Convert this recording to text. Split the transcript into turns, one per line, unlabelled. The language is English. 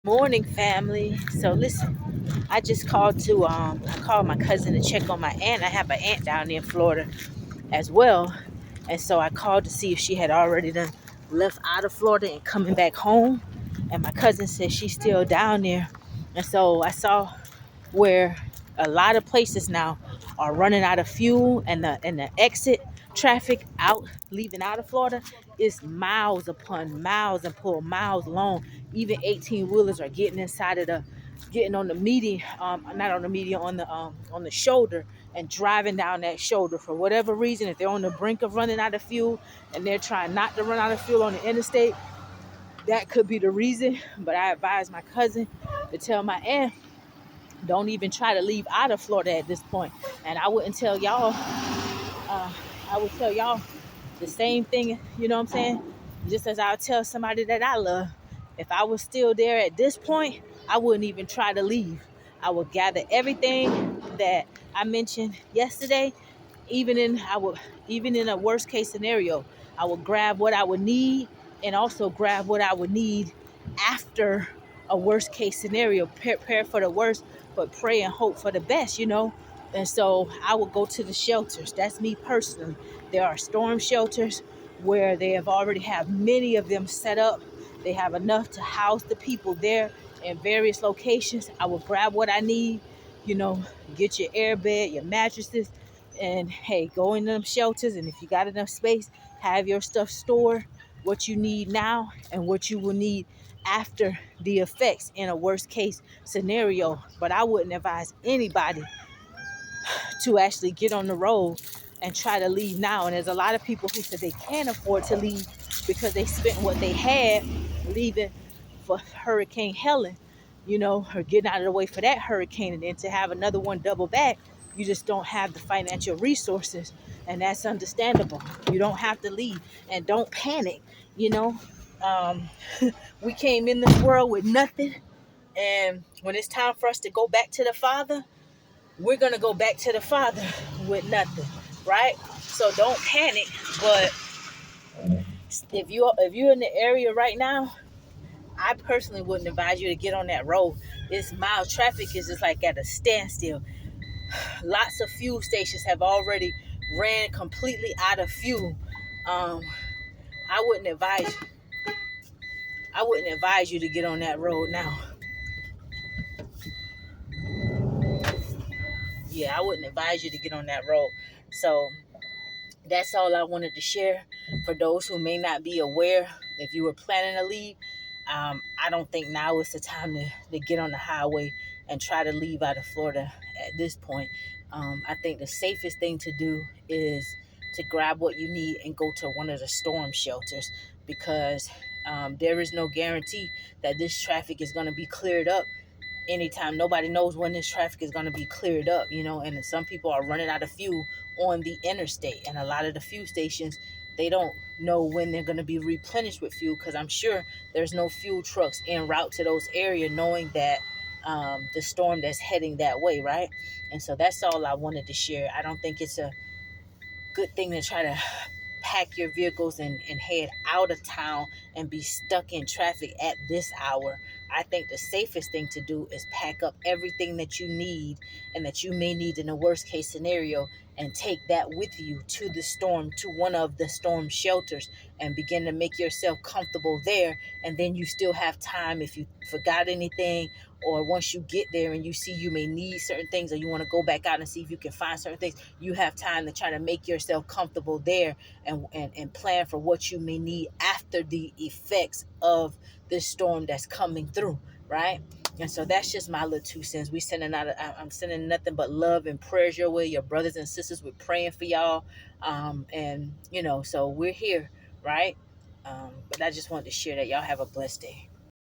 Morning, family. So listen, I just called to I called my cousin to check on my aunt. I have an aunt down there in Florida as well, and so I called to see if she had already done left out of Florida and coming back home. And my cousin said she's still down there, and so I saw where a lot of places now are running out of fuel, and the exit traffic out leaving out of Florida is miles upon miles and pull miles long. Even 18 wheelers are getting on the median, not on the median, on the shoulder, and driving down that shoulder for whatever reason. If they're on the brink of running out of fuel and they're trying not to run out of fuel on the interstate, that could be the reason. But I advise my cousin to tell my aunt, don't even try to leave out of Florida at this point. And I wouldn't tell y'all, I would tell y'all the same thing, you know what I'm saying? Just as I'll tell somebody that I love, if I was still there at this point, I wouldn't even try to leave. I would gather everything that I mentioned yesterday, even in a worst case scenario, I would grab what I would need and also grab what I would need after a worst case scenario. Prepare for the worst, but pray and hope for the best. And so I would go to the shelters. That's me personally. There are storm shelters where they have already have many of them set up. They have enough to house the people there in various locations. I will grab what I need, you know, get your air bed, your mattresses, and hey, go in them shelters. And if you got enough space, have your stuff stored, what you need now and what you will need after the effects in a worst case scenario. But I wouldn't advise anybody to actually get on the road and try to leave now. And there's a lot of people who said they can't afford to leave because they spent what they had leaving for Hurricane Helen, or getting out of the way for that hurricane. And then to have another one double back, you just don't have the financial resources. And that's understandable. You don't have to leave, and don't panic. You know, um, we came in this world with nothing. And when it's time for us to go back to the Father, we're gonna go back to the Father with nothing, right? So don't panic. But if you're in the area right now, I personally wouldn't advise you to get on that road. This mild traffic is just like at a standstill. Lots of fuel stations have already ran completely out of fuel. Um, I wouldn't advise you. I wouldn't advise you to get on that road now. Yeah, I wouldn't advise you to get on that road. So that's all I wanted to share. For those who may not be aware, if you were planning to leave, I don't think now is the time to get on the highway and try to leave out of Florida at this point. I think the safest thing to do is to grab what you need and go to one of the storm shelters, because there is no guarantee that this traffic is going to be cleared up anytime. Nobody knows when this traffic is going to be cleared up, and some people are running out of fuel on the interstate, and a lot of the fuel stations, they don't know when they're going to be replenished with fuel, because I'm sure there's no fuel trucks en route to those areas, knowing that the storm that's heading that way, right? And so that's all I wanted to share. I don't think it's a good thing to try to pack your vehicles and head out of town and be stuck in traffic at this hour. I think the safest thing to do is pack up everything that you need and that you may need in a worst case scenario, and take that with you to the storm, to one of the storm shelters, and begin to make yourself comfortable there. And then you still have time, if you forgot anything, or once you get there and you see you may need certain things, or you want to go back out and see if you can find certain things, you have time to try to make yourself comfortable there, and plan for what you may need after the effects of this storm that's coming through, right? And so that's just my little 2 cents. I'm sending nothing but love and prayers your way. Your brothers and sisters, we're praying for y'all. And so we're here, right? But I just wanted to share that. Y'all have a blessed day.